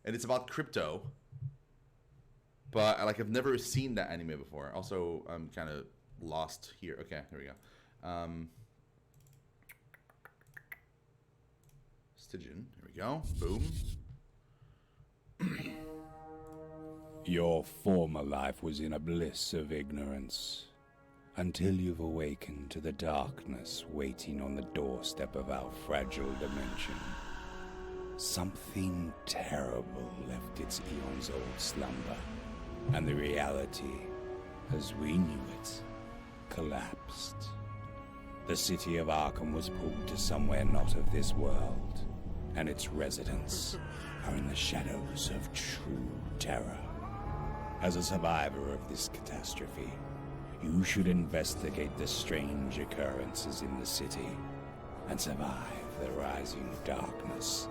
and it's about crypto. But like I've never seen that anime before. Also, I'm kind of lost here. Okay, here we go. Stygian. Here we go. Boom. Your former life was in a bliss of ignorance, until you've awakened to the darkness waiting on the doorstep of our fragile dimension. Something terrible left its eons-old slumber, and the reality, as we knew it, collapsed. The city of Arkham was pulled to somewhere not of this world, and its residents are in the shadows of true terror. As a survivor of this catastrophe, you should investigate the strange occurrences in the city and survive the rising darkness,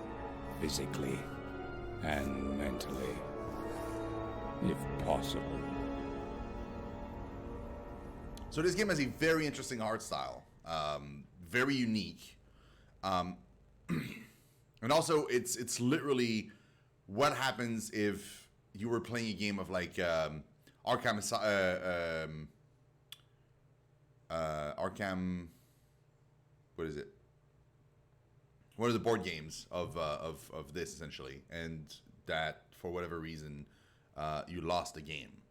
physically and mentally, if possible. So this game has a very interesting art style, very unique, and also it's literally what happens if you were playing a game of like Arkham, Arkham, what is it? One of the board games of this essentially, and that for whatever reason you lost the game.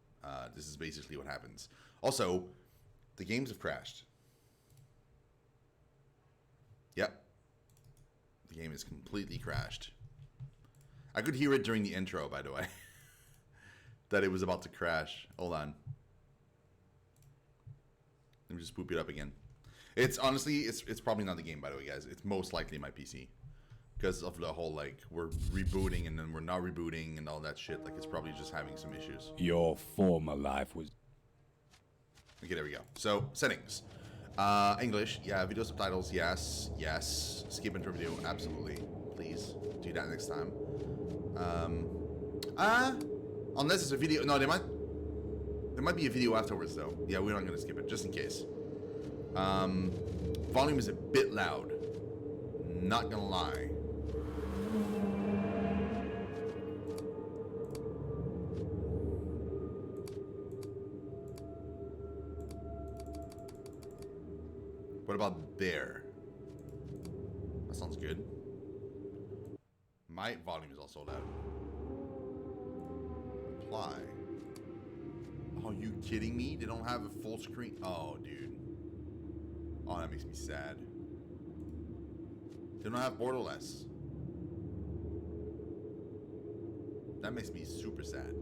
This is basically what happens. Also, the games have crashed. Yep. The game is completely crashed. I could hear it during the intro, by the way. That it was about to crash. Hold on. Let me just boop it up again. It's honestly, it's probably not the game, by the way, guys. It's most likely my PC. Because of the whole, like, we're rebooting and then we're not rebooting and all that shit. Like, it's probably just having some issues. Your former life was... Okay, there we go. So, settings. English, yeah. Video subtitles, yes. Yes. Skip intro video, absolutely. Please, do that next time. Unless it's a video. No, there might be a video afterwards, though. Yeah, we're not going to skip it, just in case. Volume is a bit loud. Not gonna lie. What about there? That sounds good. My volume is also loud. Apply. Oh, are you kidding me? They don't have a full screen. Oh, dude. Oh, that makes me sad. They don't have borderless. That makes me super sad.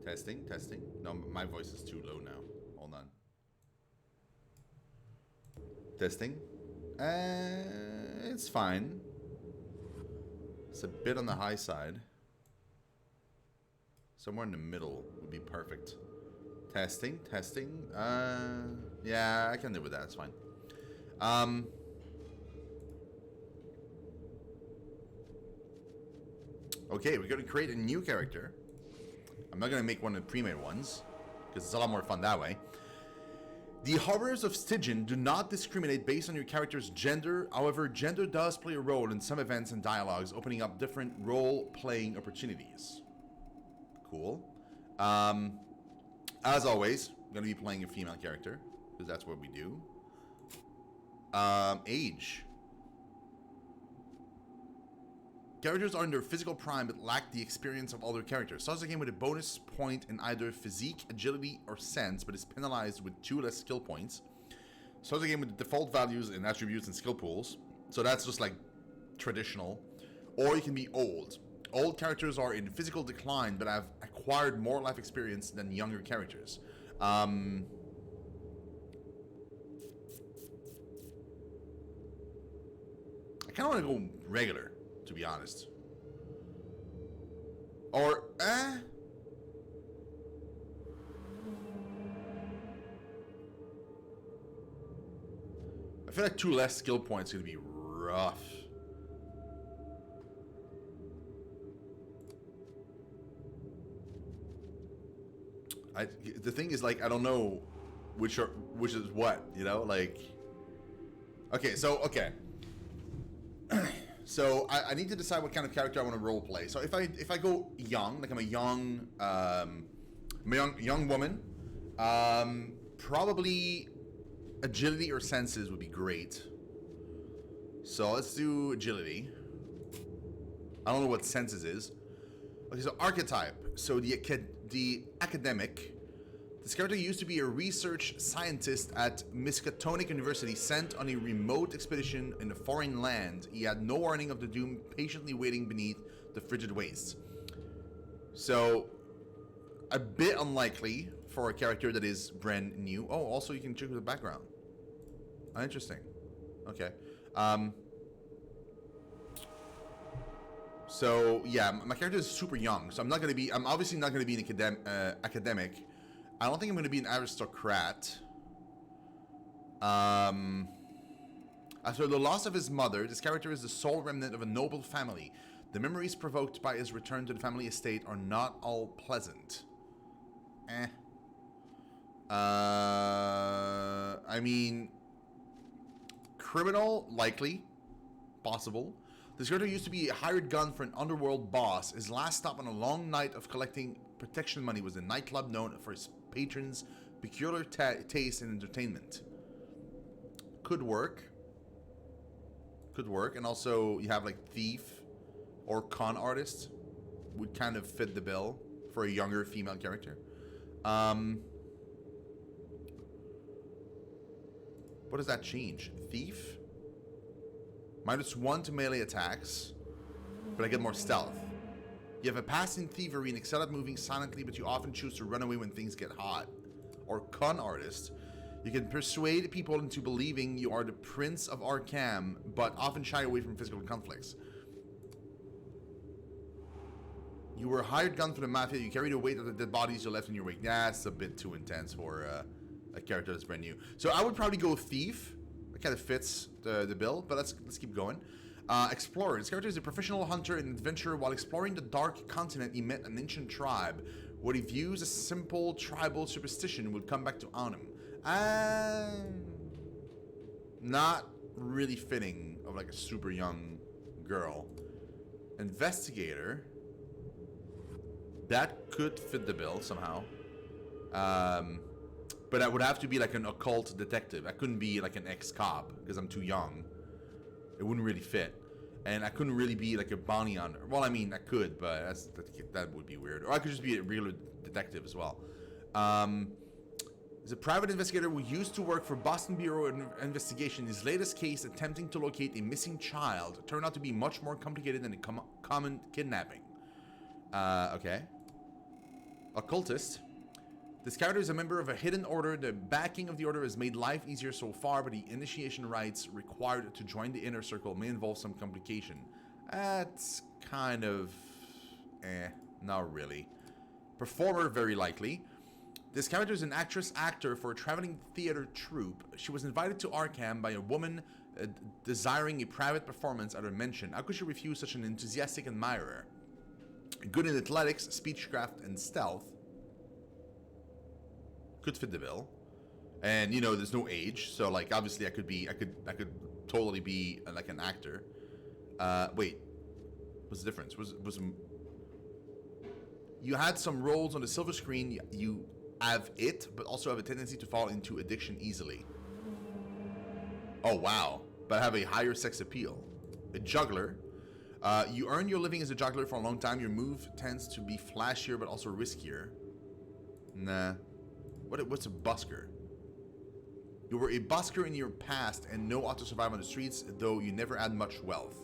Testing, testing. No, my voice is too low now. Hold on. Testing. It's fine. It's a bit on the high side. Somewhere in the middle would be perfect. Testing, testing. Yeah, I can live with that. It's fine. Okay, we're gonna create a new character. I'm not gonna make one of the pre-made ones because it's a lot more fun that way. The horrors of Stygian do not discriminate based on your character's gender. However, gender does play a role in some events and dialogues, opening up different role-playing opportunities. Cool. As always, I'm going to be playing a female character, because that's what we do. Age. Characters are in their physical prime but lack the experience of other characters. Starts the game with a bonus point in either physique, agility, or sense, but is penalized with 2 less skill points. Starts the game with the default values in attributes and skill pools. So that's just like traditional. Or you can be old. Old characters are in physical decline but have acquired more life experience than younger characters. I kind of want to go regular, to be honest. Or, I feel like 2 less skill points is going to be rough. The thing is, like, I don't know which is what, you know, like. Okay, so So I need to decide what kind of character I want to role play. So if I go young, like I'm a young woman, probably agility or senses would be great. So let's do agility. I don't know what senses is. Okay, so archetype. So the academic. This character used to be a research scientist at Miskatonic University, sent on a remote expedition in a foreign land. He had no warning of the doom, patiently waiting beneath the frigid wastes. So, a bit unlikely for a character that is brand new. Oh, also you can check the background. Oh, interesting. Okay. So yeah, my character is super young, so I'm obviously not gonna be an academic. I don't think I'm going to be an aristocrat. After the loss of his mother, this character is the sole remnant of a noble family. The memories provoked by his return to the family estate are not all pleasant. I mean, criminal, likely. Possible. This character used to be a hired gun for an underworld boss. His last stop on a long night of collecting protection money was a nightclub known for his patrons' peculiar taste in entertainment. Could work. Could work. And also, you have like thief or con artist would kind of fit the bill for a younger female character. What does that change? Thief? -1 to melee attacks, but I get more stealth. You have a past in thievery and excel at moving silently, but you often choose to run away when things get hot. Or con artist. You can persuade people into believing you are the Prince of Arkham, but often shy away from physical conflicts. You were a hired gun for the Mafia. You carried the weight of the dead bodies you left in your wake. That's a bit too intense for a character that's brand new. So I would probably go Thief. That kind of fits the bill, but let's keep going. Explorer. This character is a professional hunter and adventurer. While exploring the Dark Continent, he met an ancient tribe. What he views as simple tribal superstition will come back to haunt him. Not really fitting of like a super young girl. Investigator. That could fit the bill somehow. But I would have to be like an occult detective. I couldn't be like an ex-cop because I'm too young. It wouldn't really fit. And I couldn't really be like a bounty hunter. Well, I mean, I could, but that would be weird. Or I could just be a regular detective as well. He's a private investigator who used to work for Boston Bureau of Investigation. His latest case, attempting to locate a missing child, turned out to be much more complicated than a common kidnapping. Okay. Occultist. This character is a member of a hidden order. The backing of the order has made life easier so far, but the initiation rites required to join the inner circle may involve some complication. That's kind of... not really. Performer, very likely. This character is an actor for a traveling theater troupe. She was invited to Arkham by a woman desiring a private performance at her mansion. How could she refuse such an enthusiastic admirer? Good in athletics, speechcraft, and stealth. Could fit the bill. And you know, there's no age, so like obviously I could totally be like an actor. Wait, what's the difference? Was you had some roles on the silver screen. You have it, but also have a tendency to fall into addiction easily. Oh wow! But have a higher sex appeal. A juggler. You earn your living as a juggler for a long time. Your move tends to be flashier, but also riskier. Nah. What's a busker? You were a busker in your past and know how to survive on the streets, though you never had much wealth.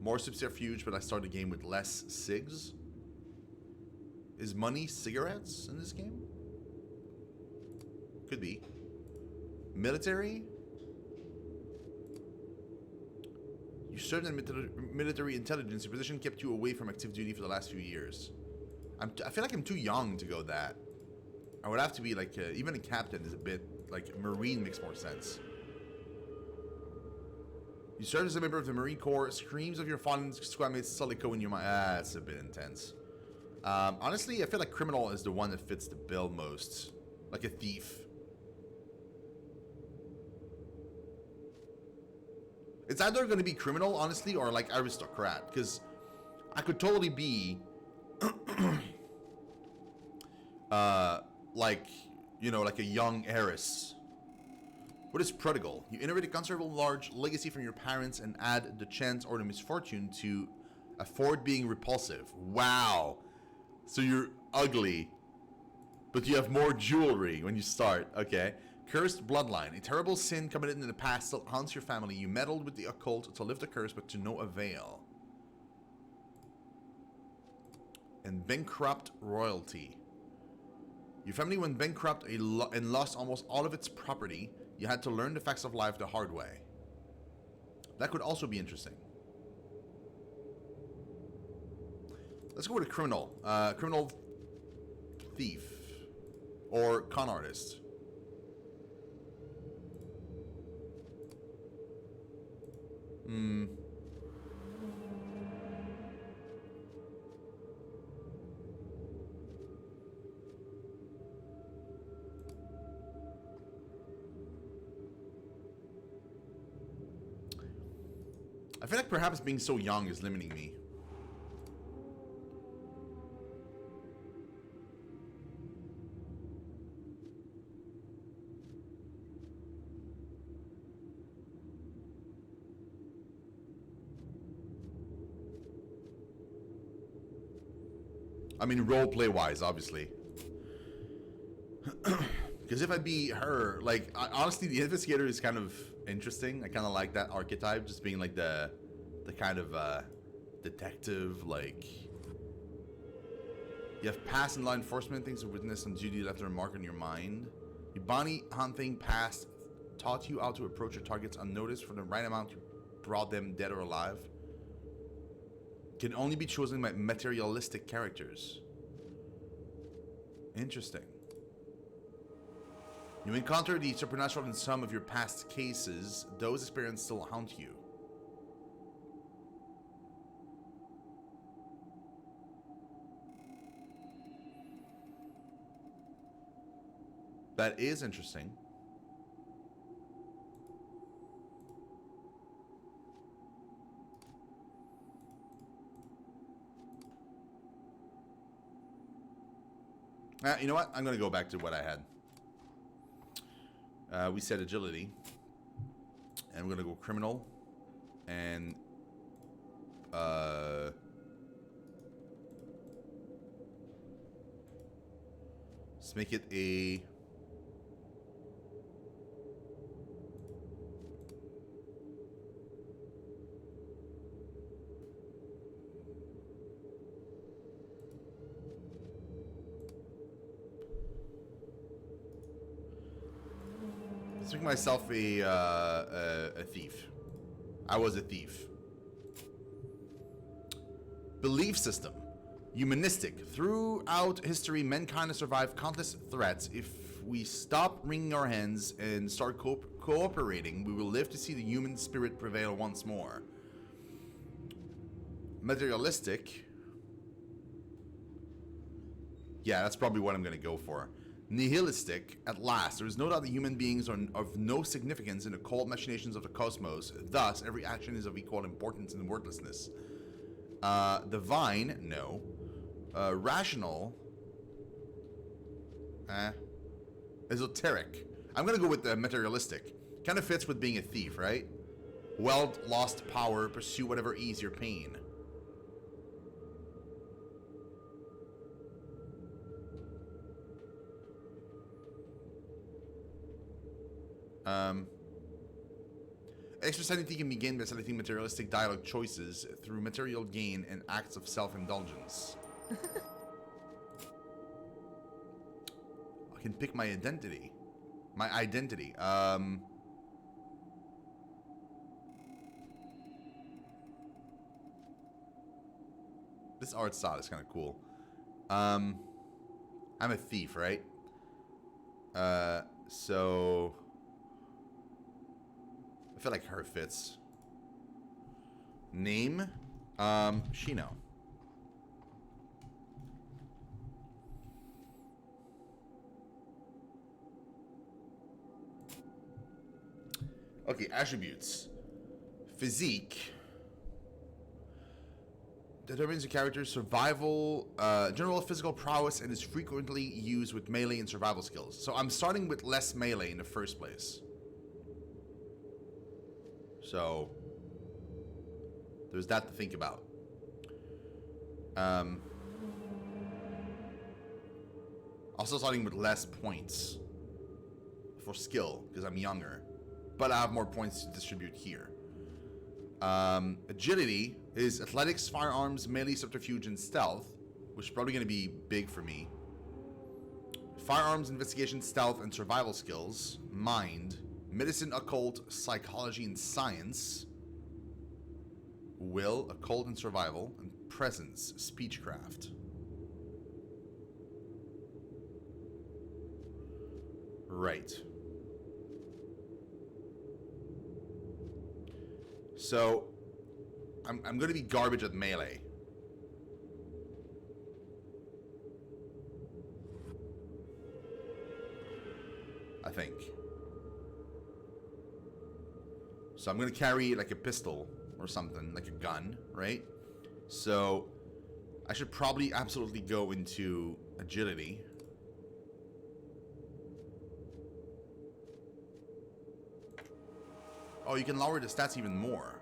More subterfuge, but I start the game with less cigs. Is money cigarettes in this game? Could be. Military? You served in military intelligence. Your position kept you away from active duty for the last few years. I feel like I'm too young to go that. I would have to be like, even a captain is a bit, like, Marine makes more sense. You served as a member of the Marine Corps. Screams of your fallen squadmates still echo in your mind. That's a bit intense. Honestly, I feel like criminal is the one that fits the bill most. Like a thief. It's either going to be criminal, honestly, or like aristocrat. Because I could totally be, like, you know, like a young heiress. What is prodigal? You inherit a considerable large legacy from your parents and add the chance or the misfortune to afford being repulsive. Wow. So you're ugly, but you have more jewelry when you start. Okay. Cursed bloodline. A terrible sin committed in the past still haunts your family. You meddled with the occult to lift the curse, but to no avail. And bankrupt royalty. Your family went bankrupt and lost almost all of its property. You had to learn the facts of life the hard way. That could also be interesting. Let's go with a criminal. Criminal thief. Or con artist. I feel like perhaps being so young is limiting me. I mean, roleplay wise, obviously. Because if I be her, like, honestly, the investigator is kind of interesting. I kind of like that archetype, just being like the kind of detective, like. You have past in law enforcement, things of witness and duty left a mark on your mind. Your bounty hunting past taught you how to approach your targets unnoticed. For the right amount, you brought them dead or alive. Can only be chosen by materialistic characters. Interesting. You encounter the supernatural in some of your past cases. Those experiences still haunt you. That is interesting. You know what? I'm going to go back to what I had. We said agility. And we're going to go criminal. And... let's make it a... let's make myself a thief. I was a thief. Belief system. Humanistic. Throughout history, mankind has survived countless threats. If we stop wringing our hands and start cooperating, we will live to see the human spirit prevail once more. Materialistic. Yeah, that's probably what I'm going to go for. Nihilistic. At last, there is no doubt that human beings are of no significance in the cold machinations of the cosmos. Thus, every action is of equal importance and worthlessness. Divine. No. Rational. Esoteric. I'm gonna go with the materialistic. Kind of fits with being a thief, right? Wealth, lost power, pursue whatever ease your pain. Extra sanity can be gained by selecting materialistic dialogue choices through material gain and acts of self-indulgence. I can pick my identity. My identity. This art style is kind of cool. I'm a thief, right? So I feel like her fits. Name, Shino. Okay, attributes. Physique determines the character's survival, general physical prowess, and is frequently used with melee and survival skills. So I'm starting with less melee in the first place. So there's that to think about. Also starting with less points for skill because I'm younger, but I have more points to distribute here. Agility is athletics, firearms, melee, subterfuge, and stealth, which is probably going to be big for me. Firearms, investigation, stealth, and survival skills. Mind, medicine, occult, psychology, and science. Will, occult, and survival. And presence, speechcraft. Right. So, I'm going to be garbage at melee. I think. So I'm going to carry like a pistol or something, like a gun, right? So I should probably absolutely go into agility. Oh, you can lower the stats even more.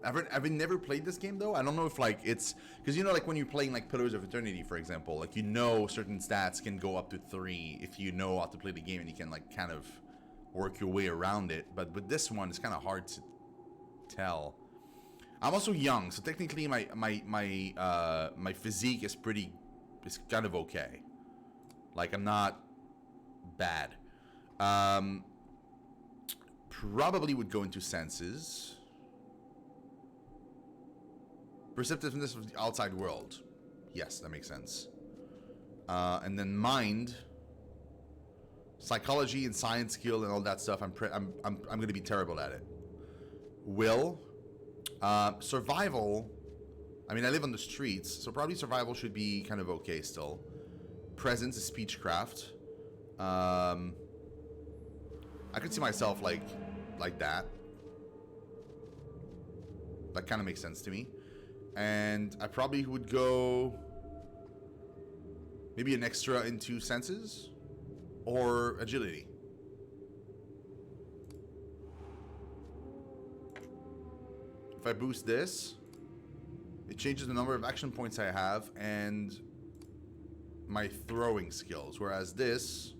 I've never played this game though. I don't know if like it's because you know like when you're playing like Pillars of Eternity, for example, like you know certain stats can go up to 3 if you know how to play the game and you can like kind of work your way around it. But with this one, it's kind of hard to tell. I'm also young, so technically my physique is kind of okay. Like I'm not bad. Probably would go into senses. Perceptiveness of the outside world. Yes, that makes sense. And then mind, psychology and science skill and all that stuff. I'm going to be terrible at it. Will, survival. I mean, I live on the streets, so probably survival should be kind of okay still. Presence is speechcraft. I could see myself like that. That kind of makes sense to me. And I probably would go maybe an extra into senses or agility. If I boost this, it changes the number of action points I have and my throwing skills. Whereas this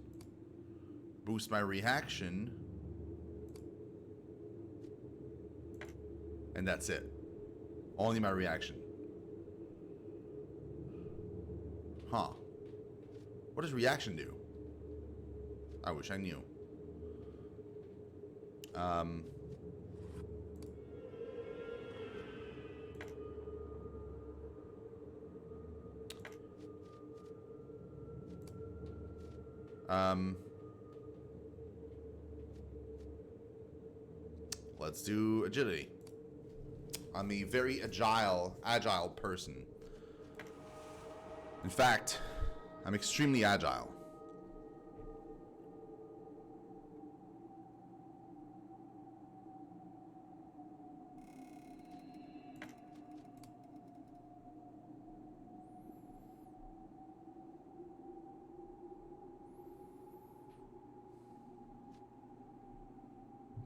boosts my reaction. And that's it. Only my reaction. Huh. What does reaction do? I wish I knew. Let's do agility. I'm a very agile person. In fact, I'm extremely agile.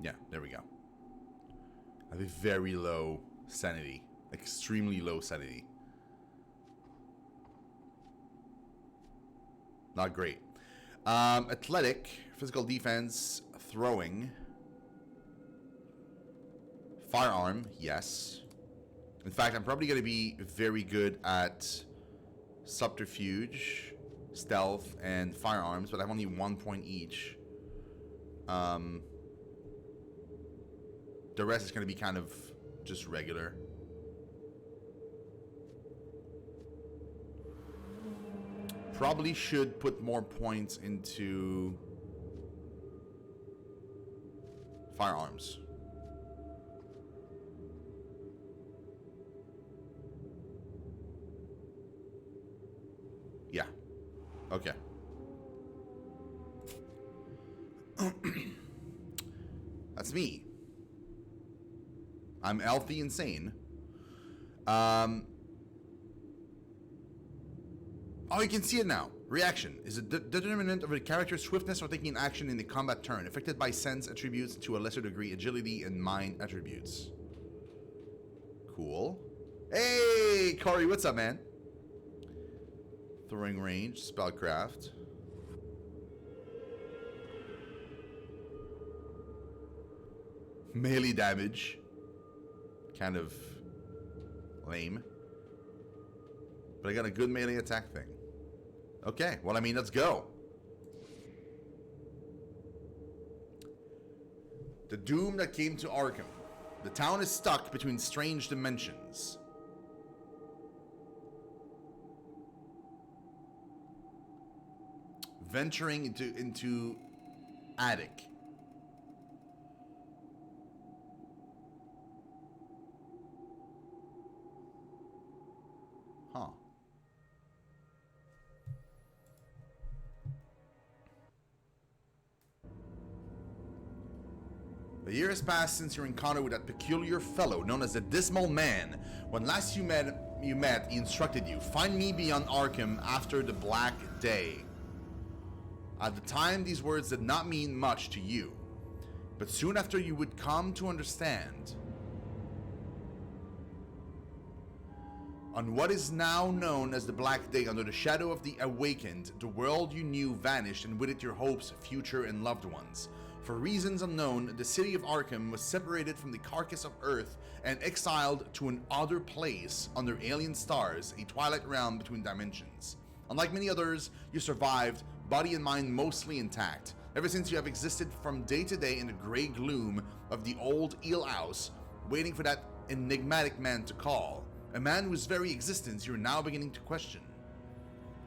Yeah, there we go. I have a very low sanity. Extremely low sanity. Not great. Athletic, physical defense, throwing. Firearm, yes. In fact, I'm probably going to be very good at subterfuge, stealth, and firearms, but I have only 1 point each. The rest is going to be kind of just regular. Probably should put more points into firearms. Yeah. Okay. That's me. I'm healthy insane. Oh, you can see it now. Reaction is a determinant of a character's swiftness or taking action in the combat turn, affected by sense attributes, to a lesser degree agility and mind attributes. Cool. Hey, Corey, what's up, man? Throwing range, spellcraft. Melee damage. Kind of lame. But I got a good melee attack thing. Okay, well, I mean, let's go. The doom that came to Arkham. The town is stuck between strange dimensions. Venturing into attic. Huh. A year has passed since your encounter with that peculiar fellow known as the Dismal Man. When last you met, he instructed you, find me beyond Arkham after the Black Day. At the time, these words did not mean much to you, but soon after you would come to understand. On what is now known as the Black Day, under the shadow of the Awakened, the world you knew vanished, and with it your hopes, future, and loved ones. For reasons unknown, the city of Arkham was separated from the carcass of Earth and exiled to an other place under alien stars, a twilight realm between dimensions. Unlike many others, you survived, body and mind mostly intact. Ever since you have existed from day to day in the gray gloom of the old eel house, waiting for that enigmatic man to call. A man whose very existence you're now beginning to question.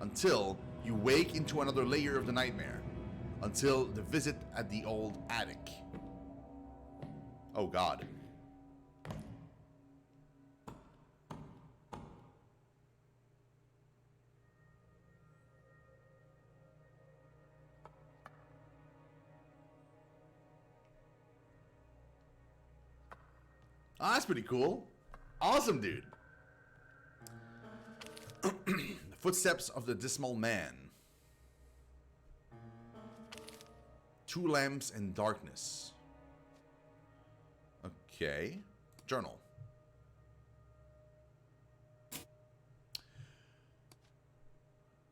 Until you wake into another layer of the nightmare. Until the visit at the old attic. Oh God. Oh, that's pretty cool. Awesome, dude. The footsteps of the Dismal Man. 2 lamps in darkness. Okay. Journal.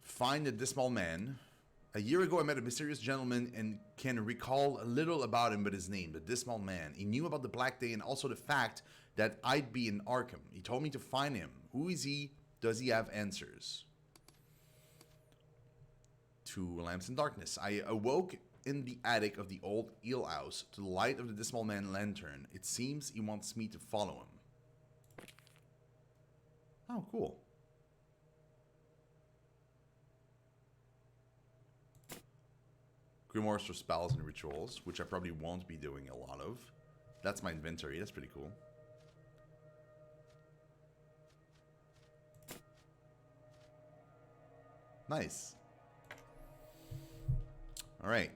Find the Dismal Man. A year ago, I met a mysterious gentleman and can recall a little about him but his name, the Dismal Man. He knew about the Black Day and also the fact that I'd be in Arkham. He told me to find him. Who is he? Does he have answers? 2 lamps in darkness. I awoke in the attic of the old eel house to the light of the Dismal Man lantern. It seems he wants me to follow him. Oh, cool. Grimoires for spells and rituals, which I probably won't be doing a lot of. That's my inventory. That's pretty cool. Nice. All right.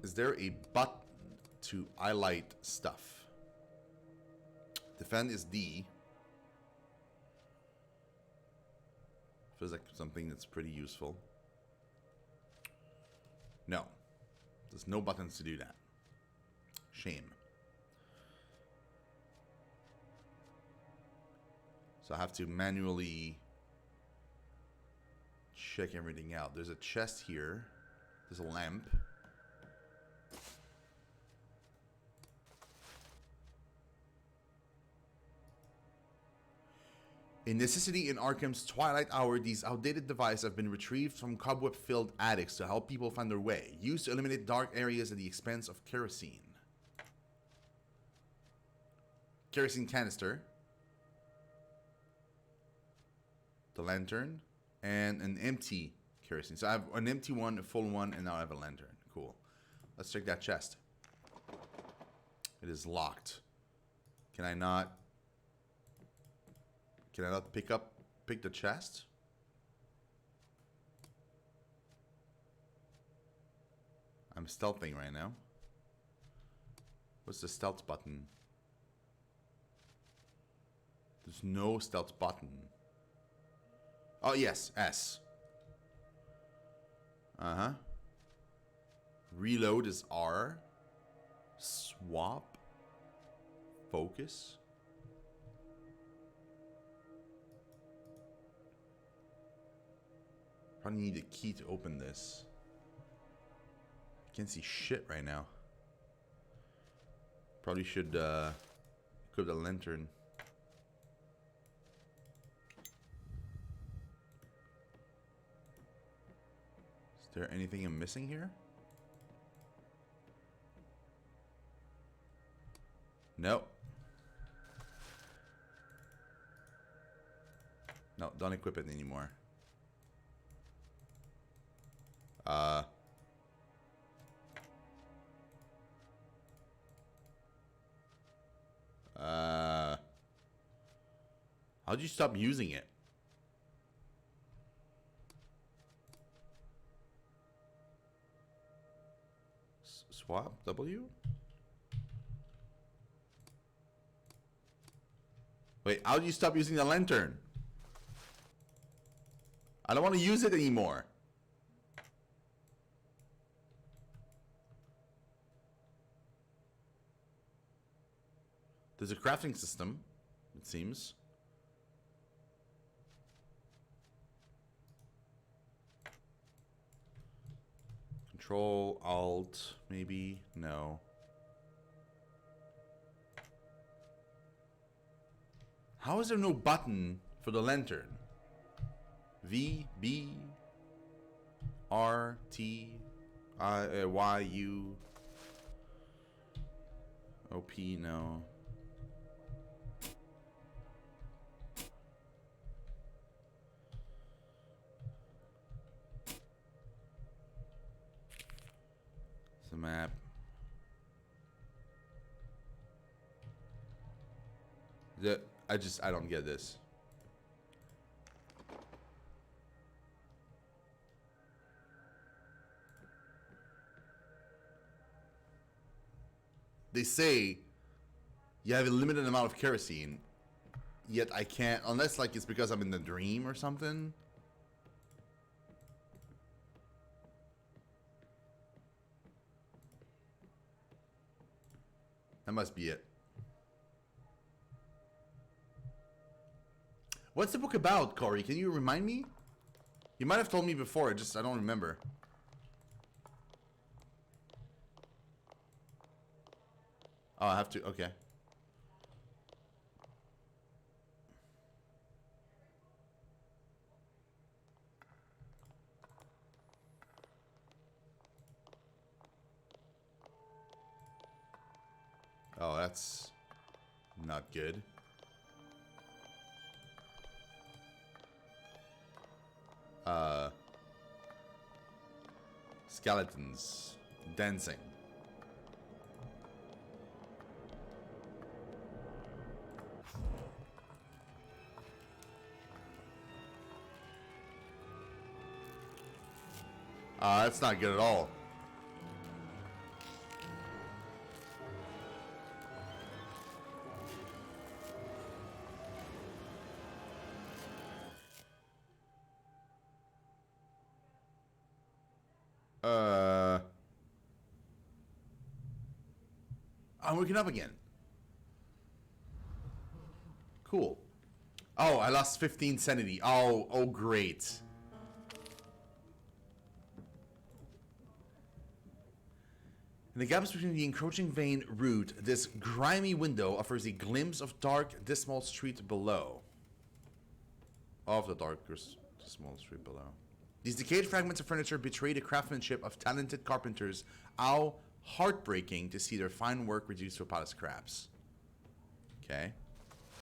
Is there a button to highlight stuff? Defend is D. Feels like something that's pretty useful. No. There's no buttons to do that. Shame. So I have to manually check everything out. There's a chest here. There's a lamp. A necessity in Arkham's twilight hour, these outdated devices have been retrieved from cobweb-filled attics to help people find their way, used to eliminate dark areas at the expense of kerosene. Kerosene canister. The lantern. And an empty kerosene. So I have an empty one, a full one, and now I have a lantern. Cool. Let's check that chest. It is locked. Can I not pick the chest? I'm stealthing right now. What's the stealth button? There's no stealth button. Oh, yes, S. Uh-huh. Reload is R. Swap. Focus. Probably need a key to open this. Can't see shit right now. Probably should equip the lantern. Is there anything I'm missing here? Nope. No, don't equip it anymore. How'd you stop using it? Swap W? Wait, how'd you stop using the lantern? I don't want to use it anymore. There's a crafting system, it seems. Control, Alt, maybe? No. How is there no button for the lantern? V, B, R, T, I, Y, U, O, P, no. The map. I don't get this. They say you have a limited amount of kerosene, yet I can't, unless like it's because I'm in the dream or something. That must be it. What's the book about, Corey? Can you remind me? You might have told me before, I don't remember. Oh, I have to, okay. Oh, that's not good. Skeletons dancing. That's not good at all. I'm waking up again. Cool. Oh, I lost 15 sanity. Oh, great. In the gaps between the encroaching vein route, this grimy window offers a glimpse of dark, dismal street below. Of the dark, dismal street below. These decayed fragments of furniture betray the craftsmanship of talented carpenters. How heartbreaking to see their fine work reduced to a pile of scraps. Okay.